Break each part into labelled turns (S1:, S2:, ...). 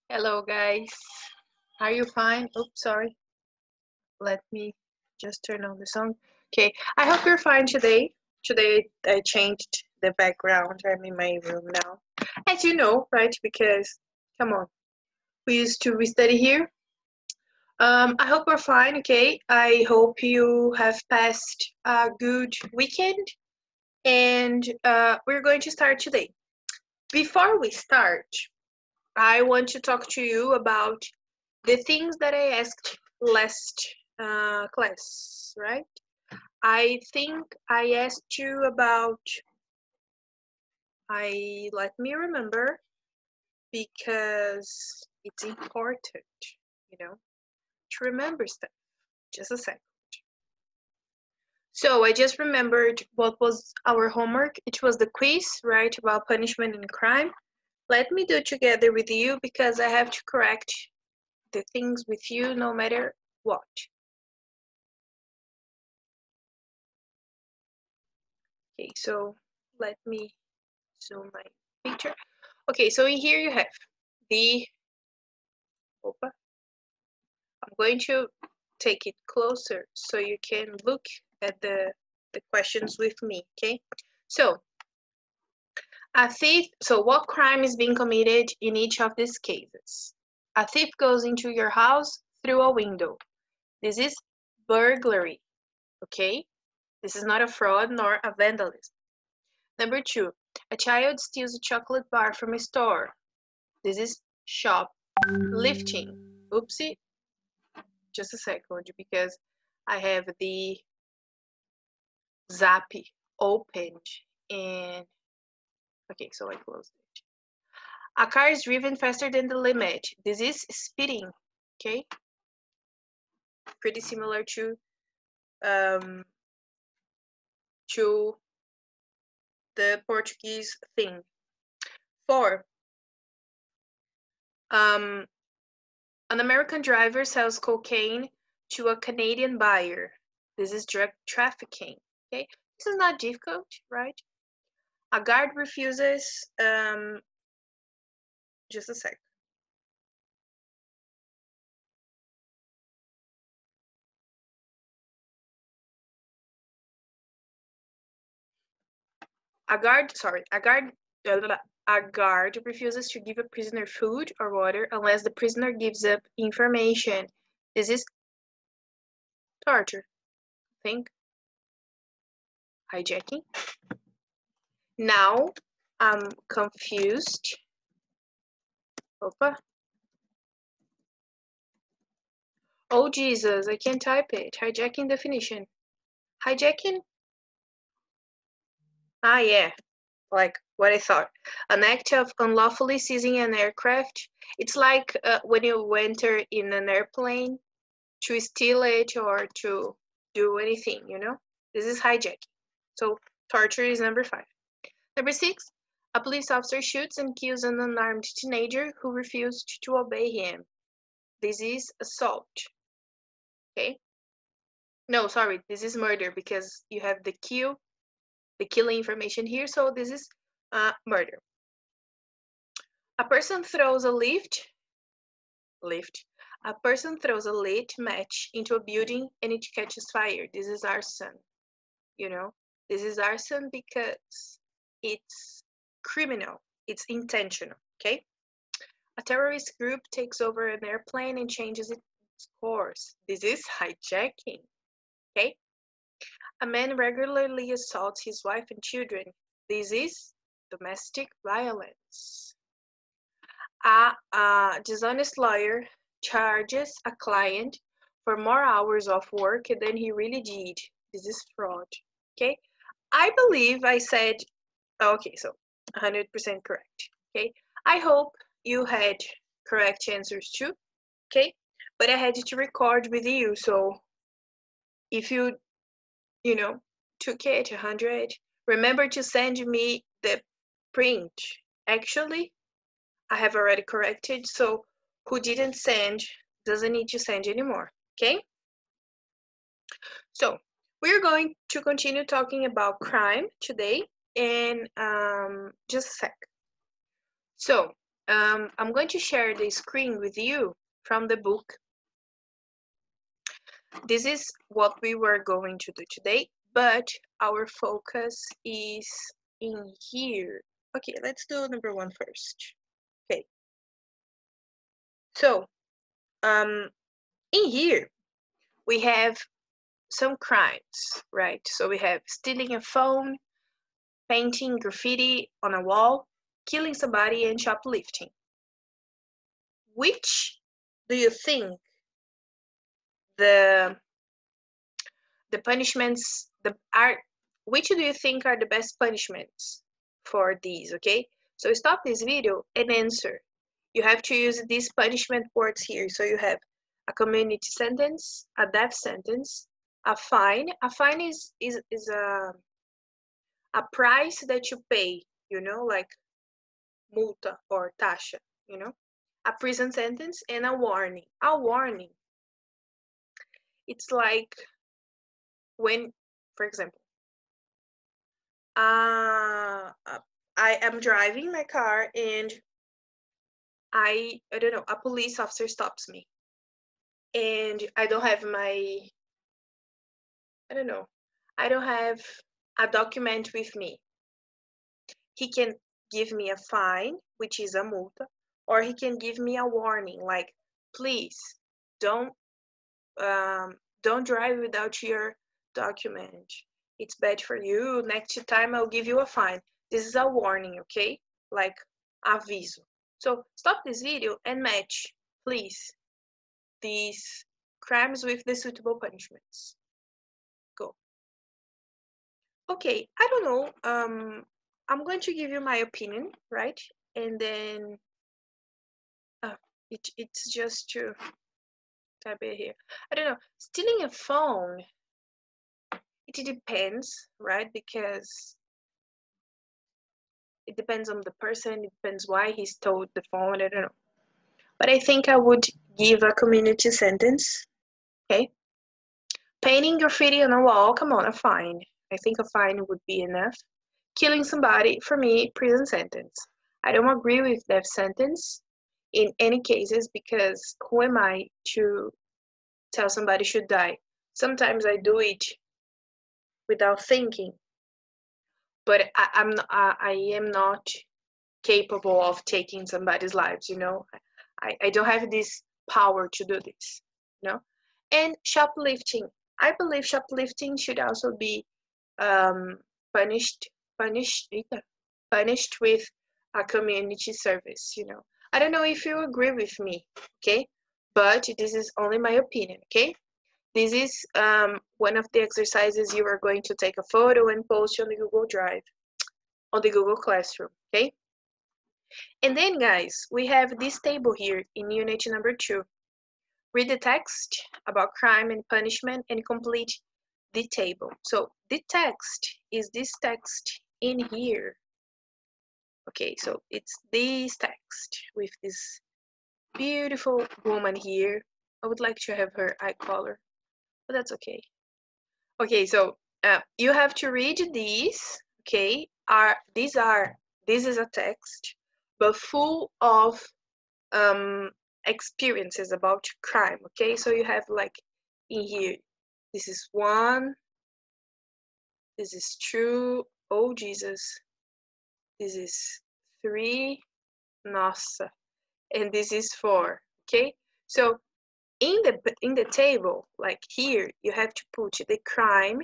S1: Hello, guys. Are you fine? Oops, sorry. Let me just turn on the song. Okay, I hope you're fine today. Today I changed the background. I'm in my room now. As you know, right? Because, come on, we used to study here. I hope we're fine, okay? I hope you have passed a good weekend and we're going to start today. Before we start, I want to talk to you about the things that I asked last class, right? I think I asked you about, let me remember because it's important, to remember stuff. Just a sec. So I just remembered what was our homework. It was the quiz, right, about punishment and crime. Let me do it together with you because I have to correct the things with you no matter what. Okay, so let me zoom my picture. Okay, so in here you have the, opa, I'm going to take it closer so you can look at the questions with me, okay? So, a thief, so what crime is being committed in each of these cases? A thief goes into your house through a window. This is burglary, okay? This is not a fraud nor a vandalism. Number two, a child steals a chocolate bar from a store. This is shoplifting. Oopsie, just a second because I have the Zappy opened and okay, so I closed it. A car is driven faster than the limit. This is speeding, okay? Pretty similar um, to the Portuguese thing. 4, an American driver sells cocaine to a Canadian buyer. This is drug trafficking, okay? This is not difficult, right? A guard refuses, just a sec. A guard refuses to give a prisoner food or water unless the prisoner gives up information. This is torture. Think hijacking. Now I'm confused. Opa. Oh Jesus, I can't type it. Hijacking definition. Hijacking? Ah yeah, like what I thought. An act of unlawfully seizing an aircraft. It's like when you enter in an airplane to steal it or to do anything, This is hijacking. So torture is number 5. Number 6, a police officer shoots and kills an unarmed teenager who refused to obey him. This is assault. Okay? No, sorry, this is murder because you have the killing information here, so this is murder. A person throws a a person throws a lit match into a building and it catches fire. This is arson, This is arson because it's criminal, it's intentional, okay? A terrorist group takes over an airplane and changes its course. This is hijacking, okay? A man regularly assaults his wife and children. This is domestic violence. A dishonest lawyer charges a client for more hours of work than he really did. This is fraud. Okay? I believe I said, okay, so 100% correct. Okay? I hope you had correct answers too. Okay? But I had to record with you, so if you took it 100, remember to send me the print. Actually, I have already corrected, so who didn't send doesn't need to send anymore, okay? So we're going to continue talking about crime today, and just a sec. So I'm going to share the screen with you from the book. This is what we were going to do today, but our focus is in here. Okay, let's do number 1 first. Okay. So, in here, we have some crimes, right? So we have stealing a phone, painting graffiti on a wall, killing somebody, and shoplifting. Which do you think the punishments which do you think are the best punishments for these? Okay, so stop this video and answer. You have to use these punishment words here. So you have a community sentence, a death sentence, a fine. A fine is a price that you pay, you know, like multa or taxa, you know, a prison sentence, and a warning. A warning, it's like when, for example, I am driving my car and I don't know, a police officer stops me and I don't have my, I don't know, I don't have a document with me. He can give me a fine, which is a multa, or he can give me a warning, like, please don't don't drive without your document. It's bad for you. Next time I'll give you a fine. This is a warning, okay? Like aviso. So stop this video and match, please, these crimes with the suitable punishments. Go. Okay, I don't know. I'm going to give you my opinion, right? And then it's just to type it here. I don't know. Stealing a phone, it depends, right? Because it depends on the person, it depends why he stole the phone, I don't know. But I think I would give a community sentence, okay? Painting graffiti on a wall, come on, a fine. I think a fine would be enough. Killing somebody, for me, prison sentence. I don't agree with death sentence in any cases because who am I to tell somebody should die? Sometimes I do it without thinking, but I am not capable of taking somebody's lives, you know. I don't have this power to do this, you know. And shoplifting, I believe shoplifting should also be um, punished punished punished with a community service, you know. I don't know if you agree with me, okay, but this is only my opinion, okay. This is one of the exercises. You are going to take a photo and post on the Google Drive, on the Google Classroom, okay. And then, guys, we have this table here in unit number 2. Read the text about crime and punishment and complete the table. So the text is this text in here. Okay, so it's this text with this beautiful woman here. I would like to have her eye color, but that's okay. Okay, so you have to read these. Okay, this is a text, but full of experiences about crime. Okay, so you have like in here, this is 1, this is 2, oh Jesus, this is 3, nossa, and this is 4. Okay, so in the table, like here, you have to put the crime.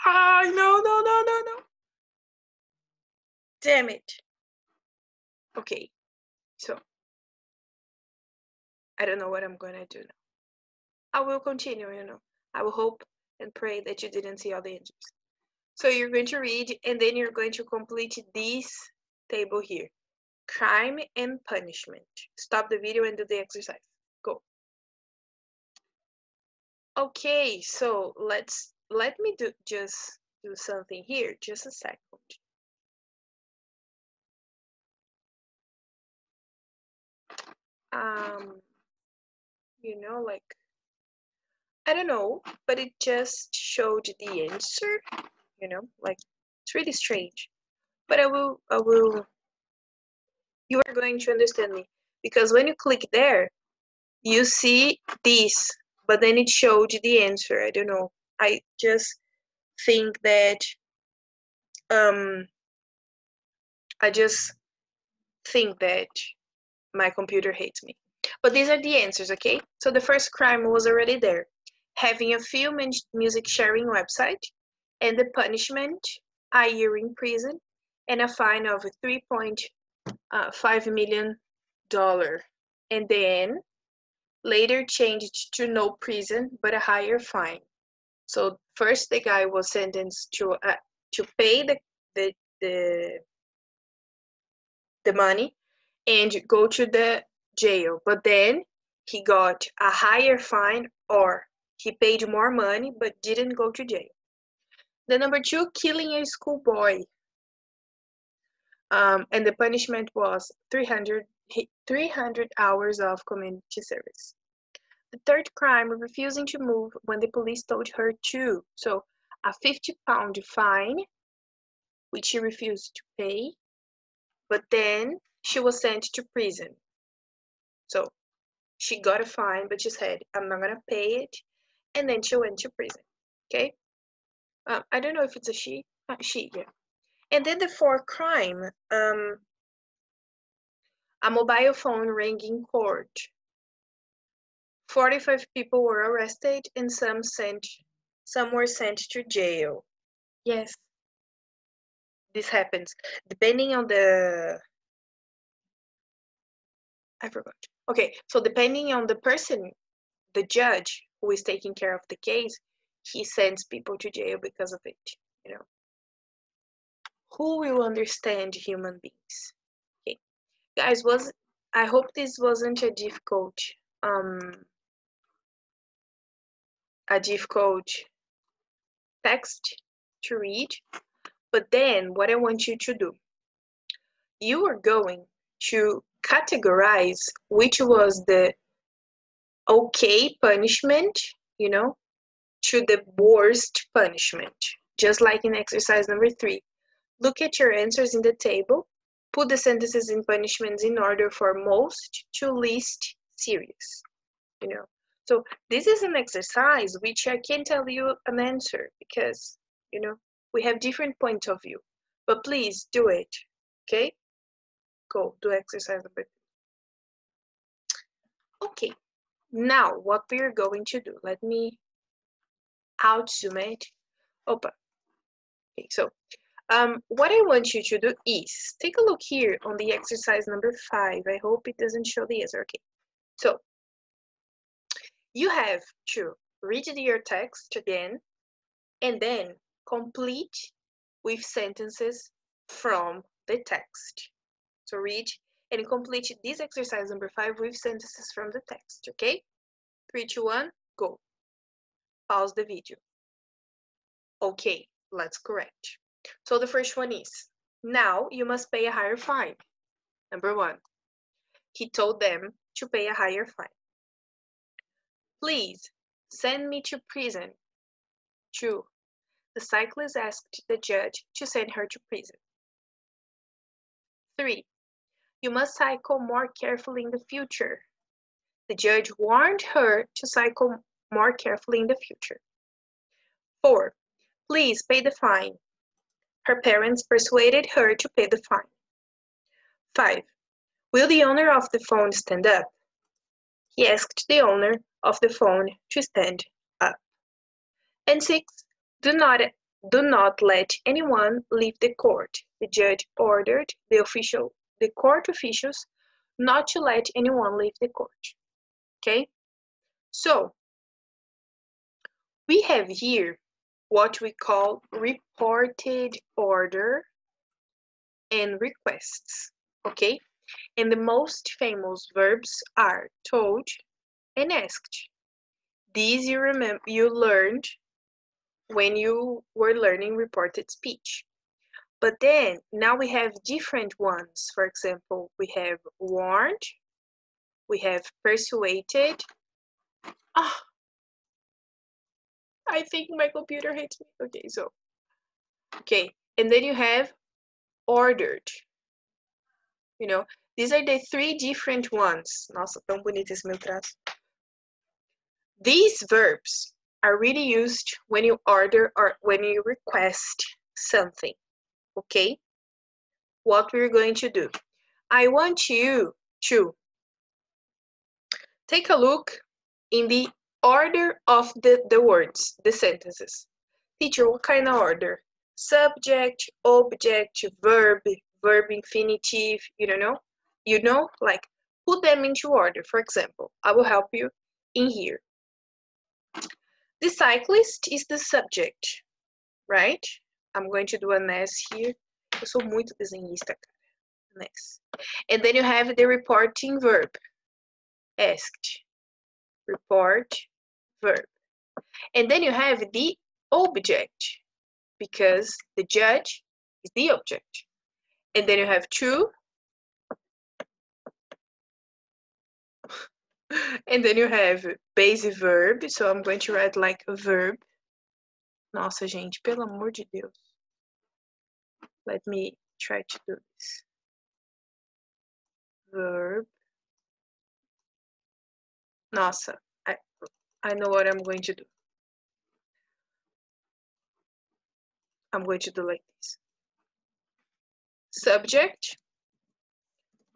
S1: No, damn it. Okay, so I don't know what I'm gonna do now. I will continue, you know. I will hope and pray that you didn't see all the answers. So you're going to read and then you're going to complete this table here. Crime and punishment. Stop the video and do the exercise. Go. Okay, so let me just do something here. Just a second. You know, like I don't know, but it just showed the answer, you know, like it's really strange. But I will you are going to understand me. Because when you click there, you see this, but then it showed the answer. I don't know. I just think that I just think that my computer hates me. But these are the answers, okay? So the first crime was already there. Having a few music sharing website, and the punishment, a year in prison, and a fine of $3.5 million. And then later changed to no prison, but a higher fine. So first the guy was sentenced to pay the money and go to the jail, but then he got a higher fine, or he paid more money but didn't go to jail. The number 2, killing a schoolboy, and the punishment was 300 hours of community service. The third crime, refusing to move when the police told her to. So a 50-pound fine, which she refused to pay, but then she was sent to prison. So she got a fine, but she said, I'm not gonna pay it, and then she went to prison. Okay? I don't know if it's a she. She, yeah. And then the fourth crime, a mobile phone rang in court. 45 people were arrested, and some were sent to jail. Yes, this happens. Depending on I forgot. Okay, so depending on the person, the judge who is taking care of the case, he sends people to jail because of it, you know. Who will understand human beings? Okay, guys, I hope this wasn't a difficult text to read. But then what I want you to do, you are going to categorize which was the okay punishment, you know, to the worst punishment. Just like in exercise number 3. Look at your answers in the table. Put the sentences in punishments in order for most to least serious, you know. So this is an exercise which I can't tell you an answer because, you know, we have different points of view. But please do it, okay? Go, do exercise number 3. Okay, now what we're going to do, let me out zoom it. Open. Okay, so what I want you to do is take a look here on the exercise number 5. I hope it doesn't show the answer. Okay, so you have to read your text again and then complete with sentences from the text. So read and complete this exercise number 5 with sentences from the text. Okay, 3, 2, 1, go. Pause the video. Okay, let's correct. So the first one is, now you must pay a higher fine. Number 1, he told them to pay a higher fine. Please send me to prison. 2, the cyclist asked the judge to send her to prison. 3, you must cycle more carefully in the future. The judge warned her to cycle more carefully in the future. 4, please pay the fine. Her parents persuaded her to pay the fine. 5, will the owner of the phone stand up? He asked the owner of the phone to stand up. And 6, do not let anyone leave the court. The judge ordered the court officials not to let anyone leave the court. Okay? So, we have here what we call reported order and requests. Okay? And the most famous verbs are told and asked. These you learned when you were learning reported speech. But then now we have different ones. For example, we have warned, we have persuaded. Ah, I think my computer hates me. Okay, so okay, and then you have ordered. You know, These are the three different ones. Nossa, tão bonito esse meu traço. These verbs are really used when you order or when you request something, okay? What we're going to do. I want you to take a look in the order of the words, the sentences. Teacher, what kind of order? Subject, object, verb, verb infinitive, you don't know? You know, like put them into order. For example, I will help you in here. The cyclist is the subject, right? I'm going to do an S here. Eu sou muito desenhista, cara. An S. And then you have the reporting verb. Asked. Report, verb. And then you have the object, because the judge is the object. And then you have to. And then you have base verb. So I'm going to write like a verb. Nossa, gente, pelo amor de Deus. Let me try to do this. Verb. Nossa, I know what I'm going to do. I'm going to do like this. Subject.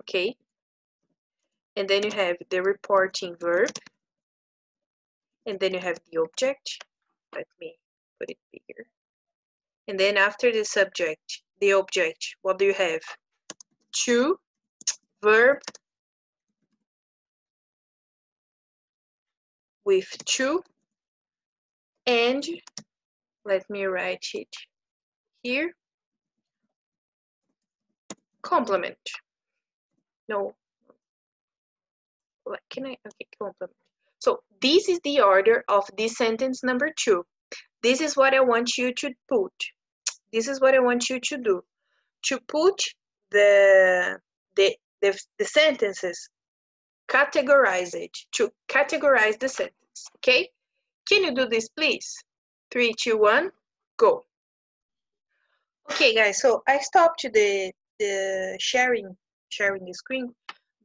S1: Okay. And then you have the reporting verb. And then you have the object. Let me put it bigger. And then after the subject, the object, what do you have? To, verb, with to, and let me write it here. Complement. No. Can I? Okay, complement. So this is the order of this sentence number 2. This is what I want you to put. This is what I want you to do. To put the sentences, categorize it, to categorize the sentence, okay? Can you do this, please? 3, 2, 1, go. Okay, guys, so I stopped the sharing the screen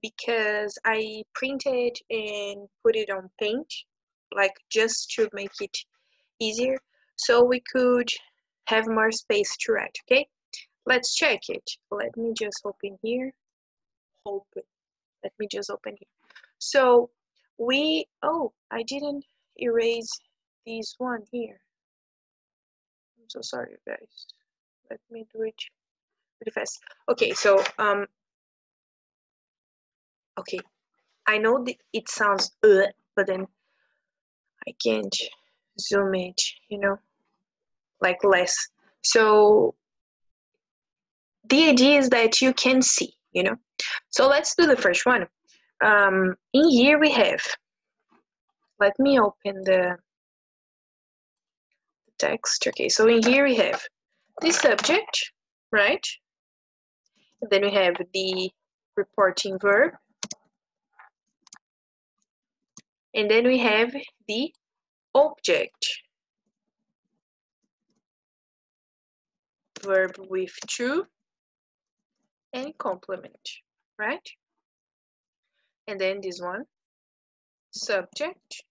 S1: because I printed and put it on Paint, like just to make it easier, so we could have more space to write, okay? Let's check it. Let me just open here. Open. Let me just open here. So I didn't erase this one here. I'm so sorry, guys. Let me do it really fast. Okay, so okay, I know it sounds but then I can't zoom it, you know, like less. So the idea is that you can see, you know. So let's do the first one. In here we have, let me open the text. Okay, so in here we have the subject, right? And then we have the reporting verb. And then we have the object. Verb with to and complement, right? And then this one, subject,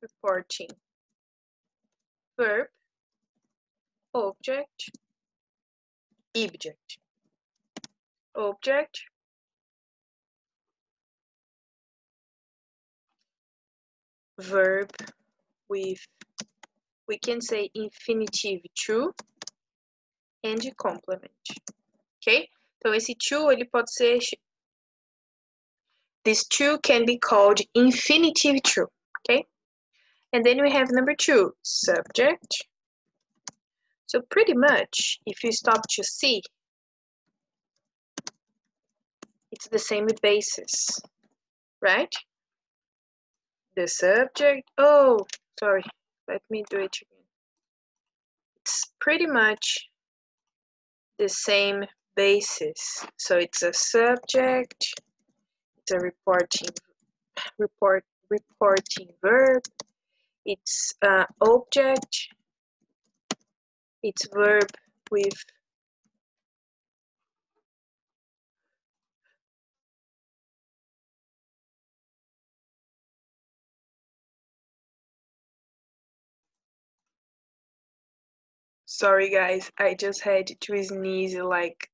S1: reporting verb, object, object, verb with, we can say infinitive to, and complement, ok? Então esse to, ele pode ser, this to can be called infinitive to, okay? And then we have number 2, subject. So pretty much, if you stop to see, it's the same basis, right? The subject, oh, sorry, let me do it again. It's pretty much the same basis. So it's a subject, it's a reporting verb, it's object, it's verb with Sorry guys, I just had to sneeze like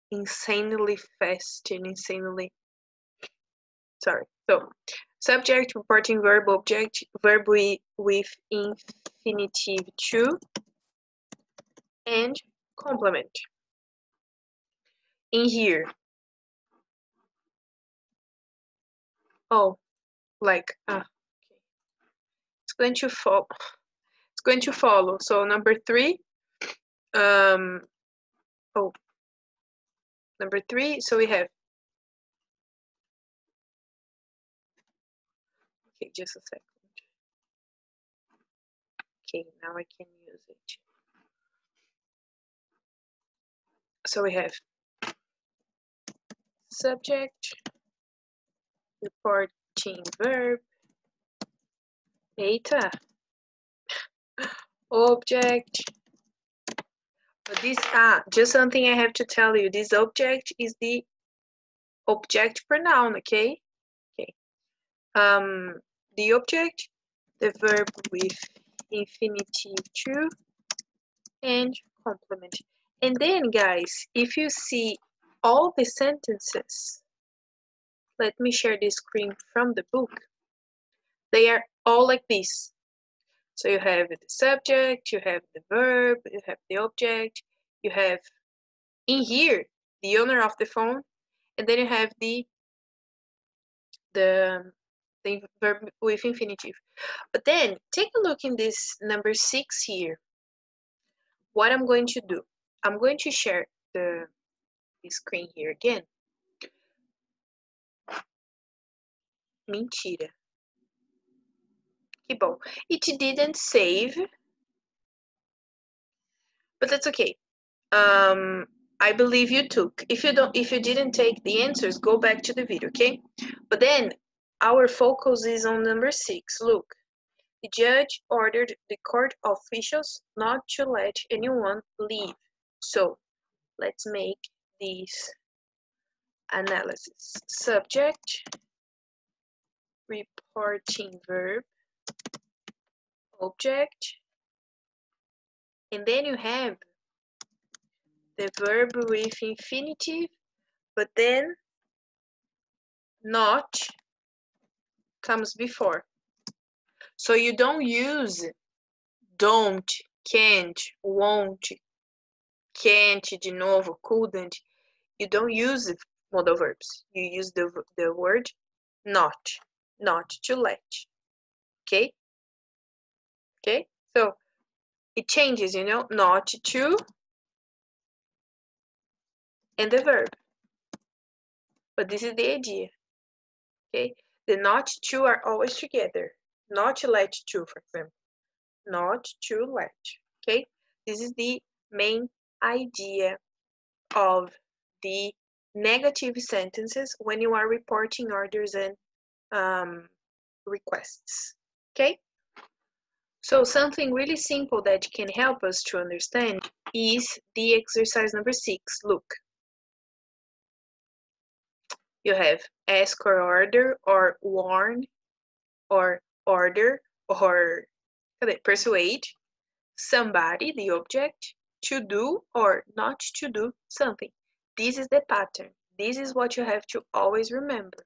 S1: insanely fast and insanely sorry. So subject, reporting verb, object, verb with infinitive to, and complement. In here, oh, like it's going to follow. It's going to follow. So number 3, oh, number 3. So we have. Okay, just a second. Okay, now I can use it. So we have subject, reporting verb, data, object. But this just something I have to tell you. This object is the object pronoun, okay? Okay. The object, the verb with infinitive to, and complement. And then guys, if you see all the sentences, let me share the screen from the book. They are all like this. So you have the subject, you have the verb, you have the object, you have in here the owner of the phone, and then you have the verb with infinitive. But then take a look in this number 6 here. What I'm going to do, I'm going to share the screen here again. Mentira. Que bom. It didn't save, but that's okay. I believe you took. If you didn't take the answers, go back to the video, okay? But then our focus is on number 6. Look, the judge ordered the court officials not to let anyone leave. So let's make this analysis. Subject, reporting verb, object, and then you have the verb with infinitive, but then not comes before. So you don't use don't, can't, won't, can't de novo, couldn't. You don't use modal verbs. You use the word not to let. Okay? Okay? So it changes, you know, not to and the verb. But this is the idea. Okay? The not to are always together. Not to let to, for example. Not to let. Okay? This is the main idea of the negative sentences when you are reporting orders and requests. Okay? So something really simple that can help us to understand is the exercise number 6. Look. You have ask or order or warn or order or persuade somebody, the object, to do or not to do something. This is the pattern. This is what you have to always remember.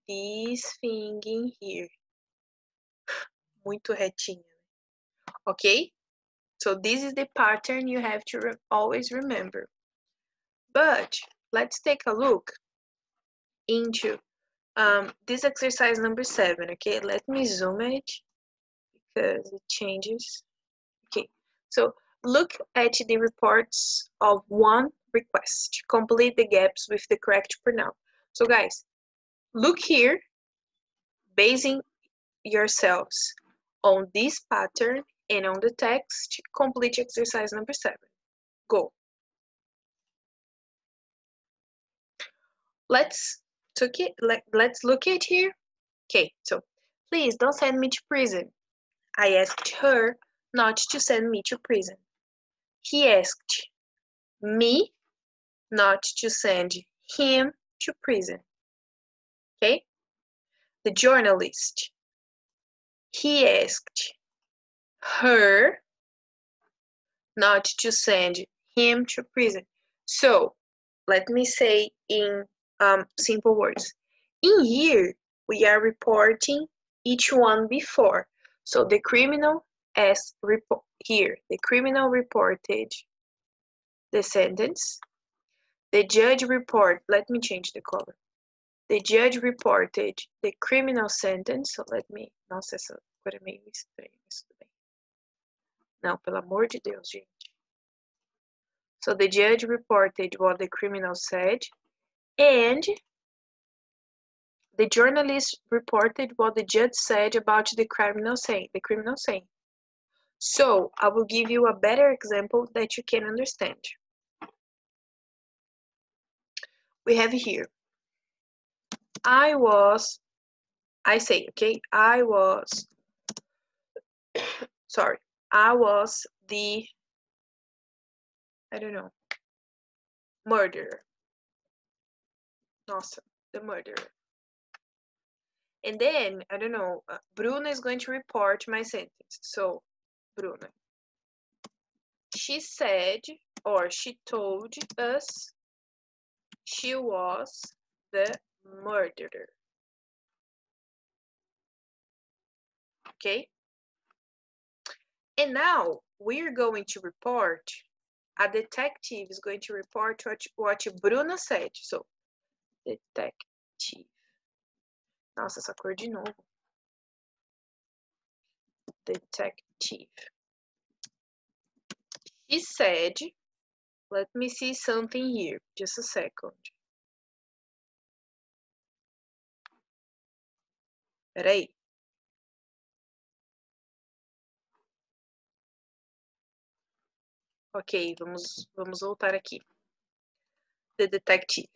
S1: This thing in here. Muito retinho. Okay? So this is the pattern you have to always remember. But let's take a look into this exercise number 7. Okay, let me zoom it because it changes. Okay, so look at the reports of one request. Complete the gaps with the correct pronoun. So guys, look here, basing yourselves on this pattern and on the text, complete exercise number 7. Go. Let's look at here. Okay, so please don't send me to prison. I asked her not to send me to prison. He asked me not to send him to prison. Okay? The journalist. He asked her not to send him to prison. So, let me say in simple words. In here, we are reporting each one before. So the criminal here, the criminal reported the sentence. The judge let me change the color. The judge reported the criminal sentence. So let me, nossa, essa cor é meio estranha, mas tudo bem. Não, pelo amor de Deus, gente. So the judge reported what the criminal said, and the journalist reported what the judge said about the criminal saying. So I will give you a better example that you can understand. We have here, I was the, I don't know, murderer. Nossa, the murderer. And then, I don't know, Bruna is going to report my sentence. So, Bruna. She said, or she told us she was the murderer. Okay? And now, we're going to report, a detective is going to report what Bruna said. So, detective. Nossa, essa cor de novo. Detective. She said, let me see something here. Just a second. Peraí. Ok, vamos voltar aqui. The detective.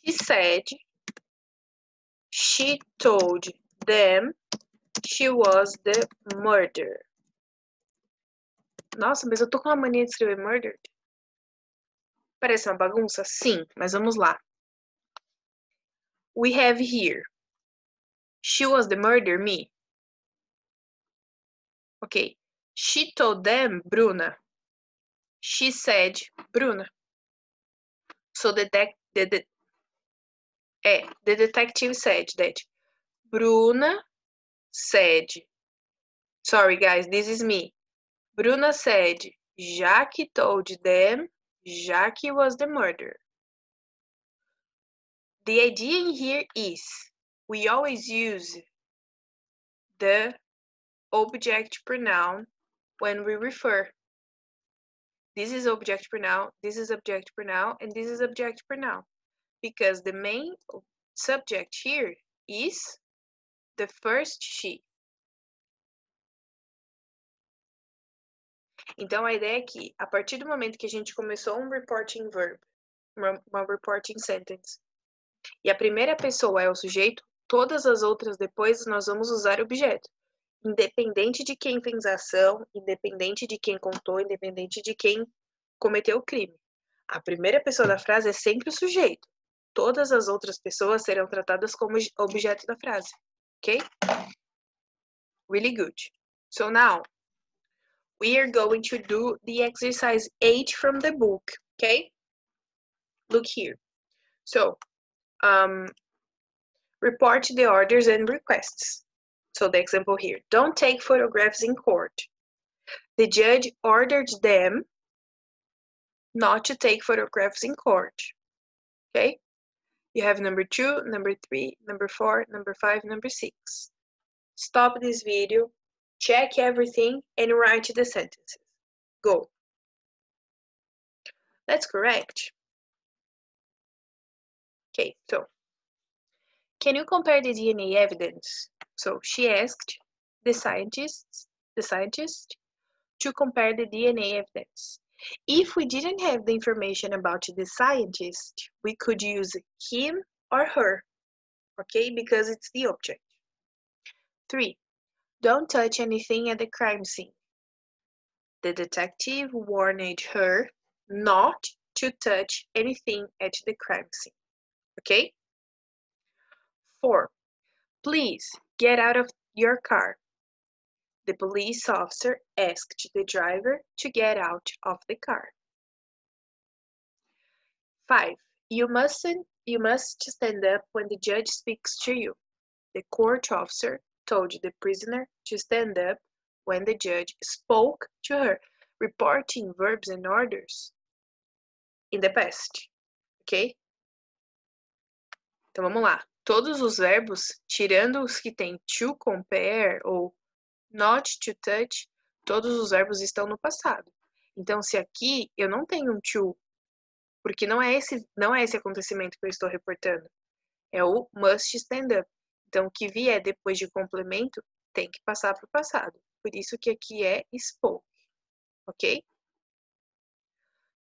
S1: She said, she told them she was the murderer. Nossa, mas eu tô com uma mania de escrever murdered. Parece uma bagunça? Sim, mas vamos lá. We have here, she was the murderer, me. Ok. She told them, Bruna. She said, Bruna. So the detective said that Bruna said, sorry guys, this is me. Bruna said, Jackie told them Jackie was the murderer. The idea in here is we always use the object pronoun when we refer. This is object pronoun, this is object pronoun, and this is object pronoun. Because the main subject here is the first she. Então a ideia é que, a partir do momento que a gente começou um reporting verb, uma reporting sentence, e a primeira pessoa é o sujeito, todas as outras depois nós vamos usar objeto. Independente de quem fez a ação, independente de quem contou, independente de quem cometeu o crime. A primeira pessoa da frase é sempre o sujeito. Todas as outras pessoas serão tratadas como objeto da frase. Ok? Really good. So now, we are going to do the exercise 8 from the book. Okay? Look here. So, report the orders and requests. So the example here, don't take photographs in court. The judge ordered them not to take photographs in court. Okay? You have number 2, number 3, number 4, number 5, number 6. Stop this video, check everything, and write the sentences. Go. That's correct. Okay, so can you compare the DNA evidence? So she asked the scientist to compare the DNA evidence. If we didn't have the information about the scientist, we could use him or her, okay, because it's the object. 3. Don't touch anything at the crime scene. The detective warned her not to touch anything at the crime scene, okay? 4. Please get out of your car. The police officer asked the driver to get out of the car. 5. You must stand up when the judge speaks to you. The court officer told the prisoner to stand up when the judge spoke to her, reporting verbs and orders in the past. Ok? Então vamos lá. Todos os verbos, tirando os que tem to compare ou not to touch, todos os verbos estão no passado. Então, se aqui eu não tenho um to, porque não é esse acontecimento que eu estou reportando, é o must stand up. Então, o que vier depois de complemento tem que passar para o passado. Por isso que aqui é spoke, ok?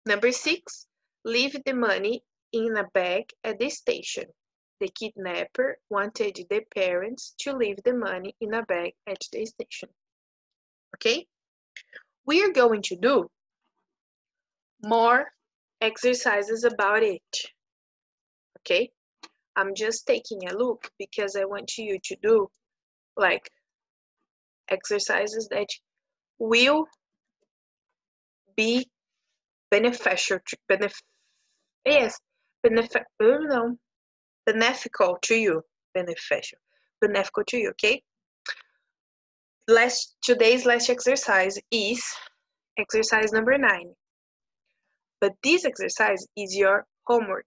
S1: Number 6, leave the money in a bag at the station. The kidnapper wanted the parents to leave the money in a bag at the station. Okay? We are going to do more exercises about it. Okay? I'm just taking a look because I want you to do like exercises that will be beneficial to you. Beneficial to you, okay? Today's last exercise is exercise number 9. But this exercise is your homework,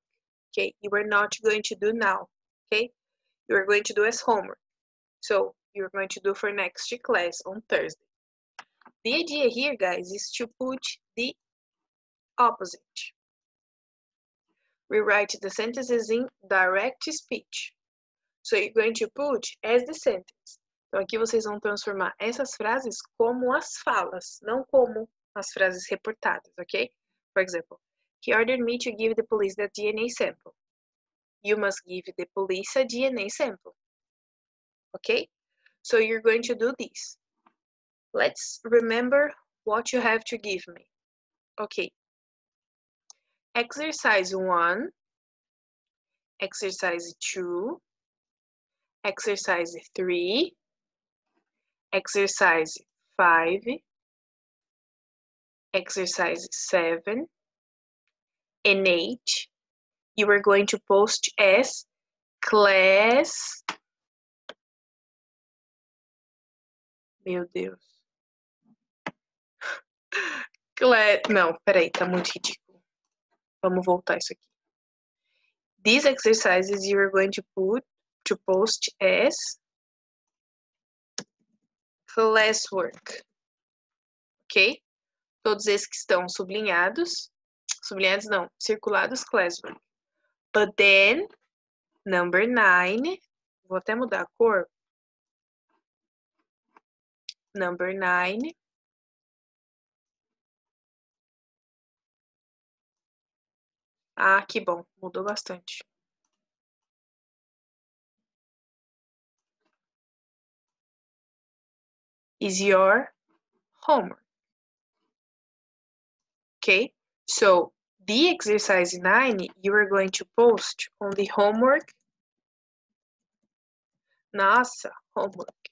S1: okay? You are not going to do now, okay? You are going to do as homework. So you're going to do for next class on Thursday. The idea here, guys, is to put the opposite. Rewrite the sentences in direct speech. So you're going to put as the sentence. Então aqui vocês vão transformar essas frases como as falas, não como as frases reportadas, ok? For example, he ordered me to give the police the DNA sample. You must give the police a DNA sample. Okay? So you're going to do this. Let's remember what you have to give me. Okay. Exercise 1, exercise 2, exercise 3, exercise 5, exercise 7, and 8. You are going to post as class. Meu Deus. Não, peraí, tá muito ridículo. Vamos voltar isso aqui. These exercises you are going to post as classwork. Ok? Todos esses que estão sublinhados não, circulados, classwork. But then, number 9, vou até mudar a cor. Number 9. Ah, que bom, mudou bastante. Is your homework. Okay, so the exercise 9 you are going to post on the homework. Nossa, homework.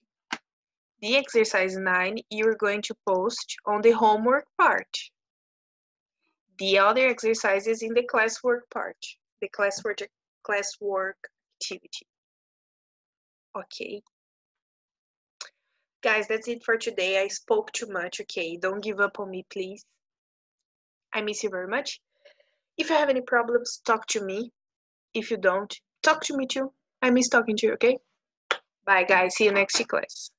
S1: The exercise 9 you're going to post on the homework part. The other exercises in the classwork part, the classwork activity. Okay. Guys, that's it for today. I spoke too much, okay? Don't give up on me, please. I miss you very much. If you have any problems, talk to me. If you don't, talk to me too. I miss talking to you, okay? Bye, guys. See you next class.